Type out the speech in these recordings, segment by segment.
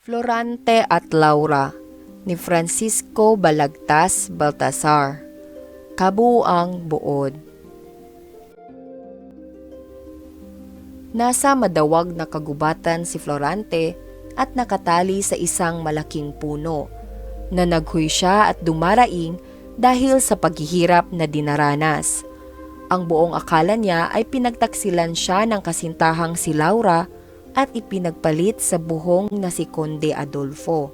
Florante at Laura ni Francisco Balagtas Baltasar. Kabuuang buod. Nasa madawag na kagubatan si Florante at nakatali sa isang malaking puno na naghuy siya at dumaraing dahil sa paghihirap na dinaranas. Ang buong akala niya ay pinagtaksilan siya ng kasintahang si Laura at ipinagpalit sa buhong na si Conde Adolfo.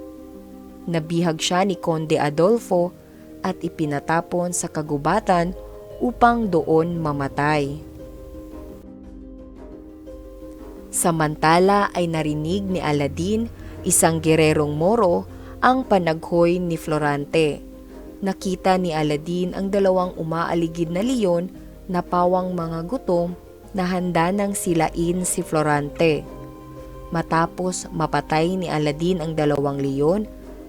Nabihag siya ni Conde Adolfo at ipinatapon sa kagubatan upang doon mamatay. Samantala ay narinig ni Aladin, isang gererong Moro, ang panaghoy ni Florante. Nakita ni Aladin ang dalawang umaaligid na leon na pawang mga gutom na handa nang silain si Florante. Matapos mapatay ni Aladin ang dalawang leon,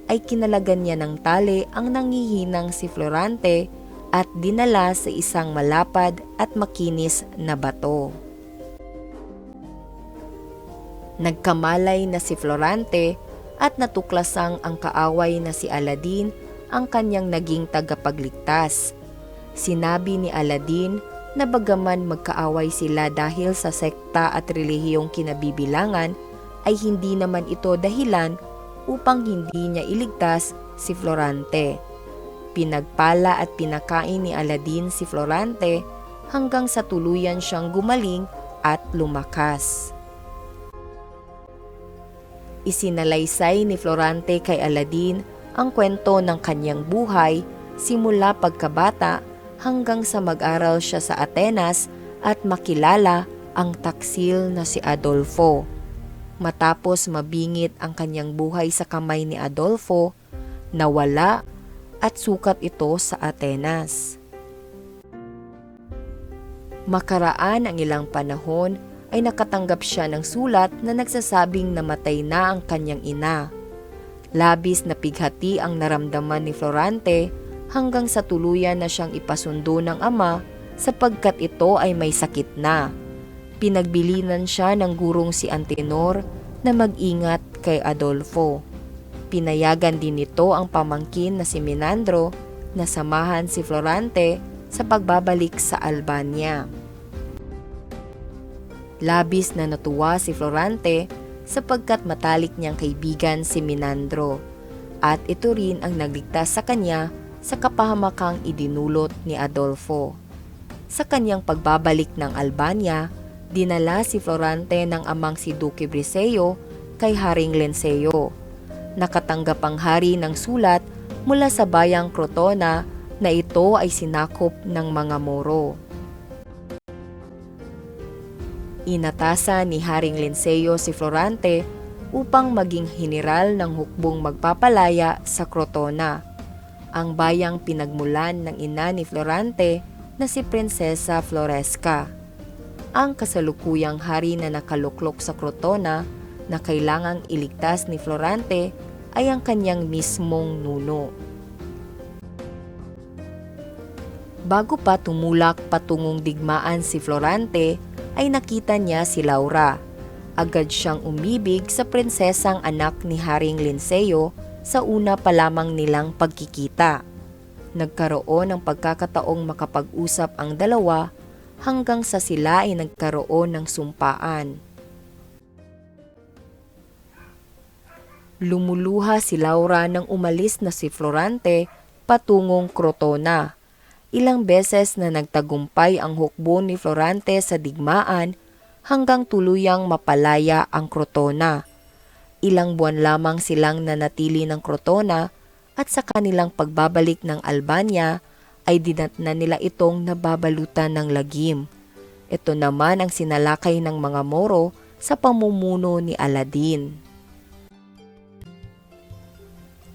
ay kinalagan niya ng tali ang nangihinang si Florante at dinala sa isang malapad at makinis na bato. Nagkamalay na si Florante at natuklasang ang kaaway na si Aladin ang kanyang naging tagapagligtas. Sinabi ni Aladin na bagaman magkaaway sila dahil sa sekta at relihiyong kinabibilangan, ay hindi naman ito dahilan upang hindi niya iligtas si Florante. Pinagpala at pinakain ni Aladin si Florante hanggang sa tuluyan siyang gumaling at lumakas. Isinalaysay ni Florante kay Aladin ang kwento ng kanyang buhay simula pagkabata hanggang sa mag-aral siya sa Atenas at makilala ang taksil na si Adolfo. Matapos mabingit ang kanyang buhay sa kamay ni Adolfo, nawala at sukat ito sa Atenas. Makaraan ang ilang panahon ay nakatanggap siya ng sulat na nagsasabing namatay na ang kanyang ina. Labis na pighati ang naramdaman ni Florante hanggang sa tuluyan na siyang ipasundo ng ama sapagkat ito ay may sakit na. Pinagbilinan siya ng gurong si Antenor na mag-ingat kay Adolfo. Pinayagan din nito ang pamangkin na si Menandro na samahan si Florante sa pagbabalik sa Albania. Labis na natuwa si Florante sapagkat matalik niyang kaibigan si Menandro at ito rin ang nagligtas sa kanya sa kapahamakang idinulot ni Adolfo. Sa kanyang pagbabalik ng Albania, dinala si Florante ng amang si Duque Briseo kay Haring Lenceo. Nakatanggap ang hari ng sulat mula sa bayang Crotona na ito ay sinakop ng mga Moro. Inatasan ni Haring Lenceo si Florante upang maging general ng hukbong magpapalaya sa Crotona, ang bayang pinagmulan ng ina ni Florante na si Prinsesa Floresca. Ang kasalukuyang hari na nakaluklok sa Crotona na kailangang iligtas ni Florante ay ang kanyang mismong nuno. Bago pa tumulak patungong digmaan si Florante, ay nakita niya si Laura. Agad siyang umibig sa prinsesang anak ni Haring Lenceo sa una pa lamang nilang pagkikita. Nagkaroon ng pagkakataong makapag-usap ang dalawa hanggang sa sila ay nagkaroon ng sumpaan. Lumuluha si Laura nang umalis na si Florante patungong Crotona. Ilang beses na nagtagumpay ang hukbo ni Florante sa digmaan hanggang tuluyang mapalaya ang Crotona. Ilang buwan lamang silang nanatili ng Crotona at sa kanilang pagbabalik ng Albania ay dinatnan nila itong nababalutan ng lagim. Ito naman ang sinalakay ng mga Moro sa pamumuno ni Aladin.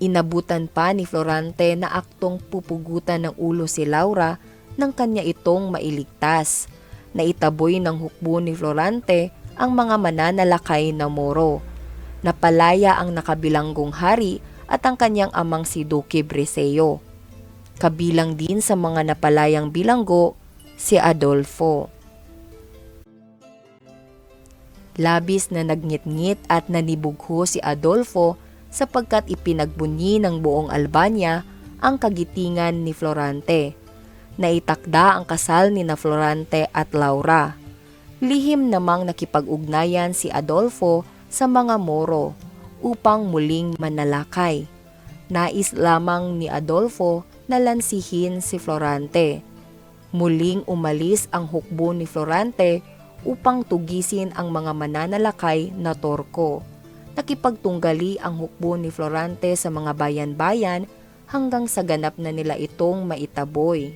Inabutan pa ni Florante na aktong pupugutan ng ulo si Laura nang kanya itong mailigtas. Naitaboy ng hukbo ni Florante ang mga mananalakay na Moro. Napalaya ang nakabilanggong hari at ang kanyang amang si Duque Briseo. Kabilang din sa mga napalayang bilanggo si Adolfo. Labis na nagngit-ngit at nanibugho si Adolfo sapagkat ipinagbunyi ng buong Albania ang kagitingan ni Florante. Naitakda ang kasal ni na Florante at Laura. Lihim namang nakipag-ugnayan si Adolfo sa mga Moro upang muling manalakay. Nais lamang ni Adolfo na lansihin si Florante. Muling umalis ang hukbo ni Florante upang tugisin ang mga mananalakay na Turko. Nakipagtunggali ang hukbo ni Florante sa mga bayan-bayan hanggang sa ganap na nila itong maitaboy.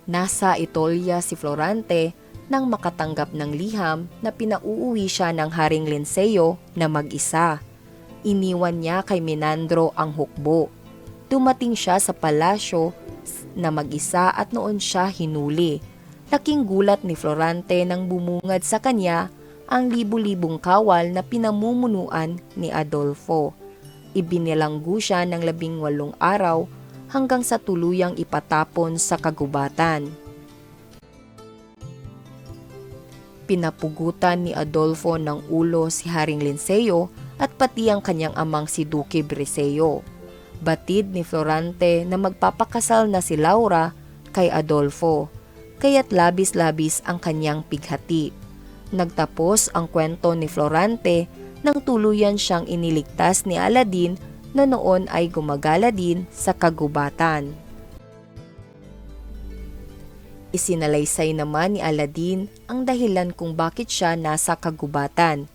Nasa Etolya si Florante nang makatanggap ng liham na pinauuwi siya ng Haring Linceo na mag-isa. Iniwan niya kay Menandro ang hukbo. Dumating siya sa palasyo na mag-isa at noon siya hinuli. Laking gulat ni Florante nang bumungad sa kanya ang libu-libong kawal na pinamumunuan ni Adolfo. Ibinilanggo siya ng 18 araw hanggang sa tuluyang ipatapon sa kagubatan. Pinapugutan ni Adolfo ng ulo si Haring Linceo at pati ang kanyang amang si Duque Brescio. Batid ni Florante na magpapakasal na si Laura kay Adolfo, kaya't labis-labis ang kanyang pighati. Nagtapos ang kwento ni Florante nang tuluyan siyang iniligtas ni Aladin na noon ay gumagala din sa kagubatan. Isinalaysay naman ni Aladin ang dahilan kung bakit siya nasa kagubatan.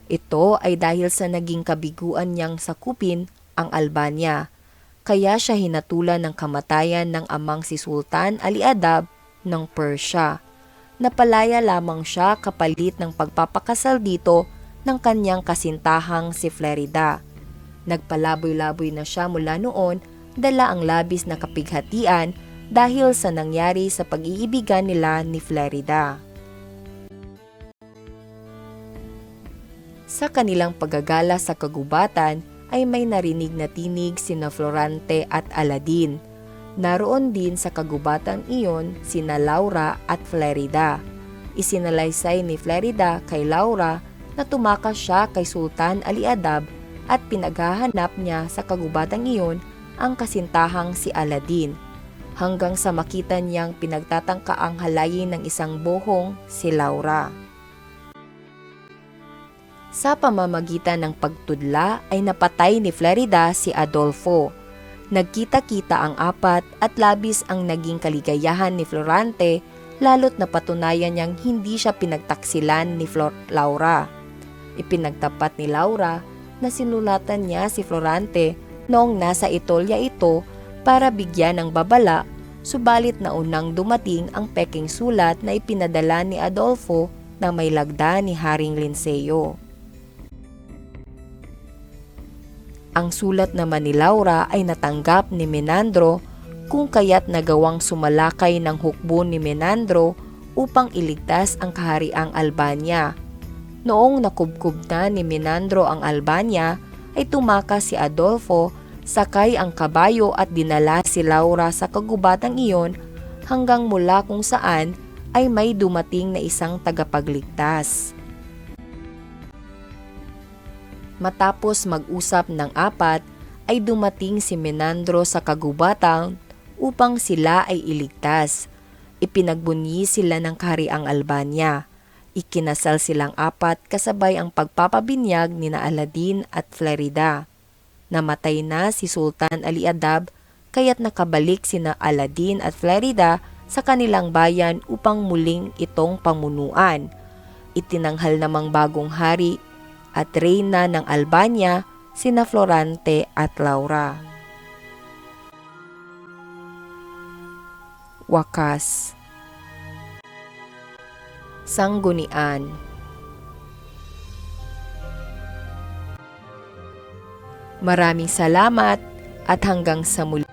Ito ay dahil sa naging kabiguan niyang sakupin ang Albania, kaya siya hinatulan ng kamatayan ng amang si Sultan Ali Adab ng Persia. Napalaya lamang siya kapalit ng pagpapakasal dito ng kanyang kasintahang si Flerida. Nagpalaboy-laboy na siya mula noon, dala ang labis na kapighatian dahil sa nangyari sa pag-iibigan nila ni Flerida. Sa kanilang paggagala sa kagubatan ay may narinig na tinig sina Florante at Aladin. Naroon din sa kagubatan iyon sina Laura at Flerida. Isinalaysay ni Flerida kay Laura na tumakas siya kay Sultan Ali Adab at pinaghahanap niya sa kagubatang iyon ang kasintahang si Aladin, hanggang sa makita niyang pinagtatangkaang halayin ng isang bohong si Laura. Sa pamamagitan ng pagtudla ay napatay ni Flerida si Adolfo. Nagkita-kita ang apat at labis ang naging kaligayahan ni Florante, lalo't napatunayan niyang hindi siya pinagtaksilan ni Laura. Ipinagtapat ni Laura na sinulatan niya si Florante noong nasa Etolya ito para bigyan ng babala, subalit naunang dumating ang peking sulat na ipinadala ni Adolfo na may lagda ni Haring Linceo. Ang sulat naman ni Laura ay natanggap ni Menandro, kung kaya't nagawang sumalakay ng hukbo ni Menandro upang iligtas ang kahariang Albania. Noong nakubkub na ni Menandro ang Albania, ay tumakas si Adolfo, sakay ang kabayo at dinala si Laura sa kagubatang iyon hanggang mula kung saan ay may dumating na isang tagapagligtas. Matapos mag-usap ng apat, ay dumating si Menandro sa kagubatan upang sila ay iligtas. Ipinagbunyi sila ng kahariang Albania. Ikinasal silang apat kasabay ang pagpapabinyag ni na Aladin at Flerida. Namatay na si Sultan Ali Adab, kaya't nakabalik sina Aladin at Flerida sa kanilang bayan upang muling itong pamunuan. Itinanghal namang bagong hari at reyna ng Albania sina Florante at Laura. Wakas. Sanggunian. Maraming salamat at hanggang sa muli.